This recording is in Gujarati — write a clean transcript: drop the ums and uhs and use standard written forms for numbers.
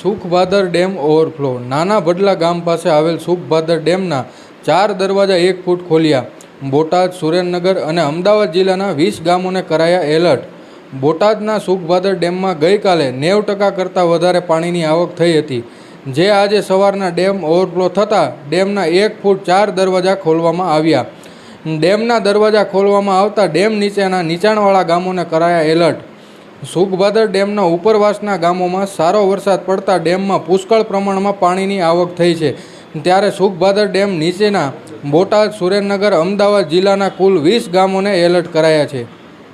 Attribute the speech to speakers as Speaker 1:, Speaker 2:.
Speaker 1: Sukhbhadar dam overflow. નાના ભડલા ગામ પાસે આવેલ સુખભાદર ડેમના 4 દરવાજા 1 ફૂટ ખોલ્યા। બોટાદ, સુરેન્દ્રનગર અને અમદાવાદ જિલ્લાના 20 ગામોને કરાયા એલર્ટ। બોટાદના સુખભાદર ડેમમાં ગઈકાલે 90% કરતાં વધારે પાણીની આવક થઈ હતી, જે આજે સવારના ડેમ ઓવરફ્લો થતાં ડેમના 1 ફૂટ 4 દરવાજા ખોલવામાં આવ્યા। ડેમના દરવાજા ખોલવામાં આવતા ડેમ નીચેના નીચાણવાળા ગામોને કરાયા એલર્ટ। સુખભાદર ડેમના ઉપરવાસના ગામોમાં સારો વરસાદ પડતા ડેમમાં પુષ્કળ પ્રમાણમાં પાણીની આવક થઈ છે, ત્યારે સુખભાદર ડેમ નીચેના બોટાદ, સુરેન્દ્રનગર, અમદાવાદ જિલ્લાના કુલ 20 ગામોને એલર્ટ કરાયા છે।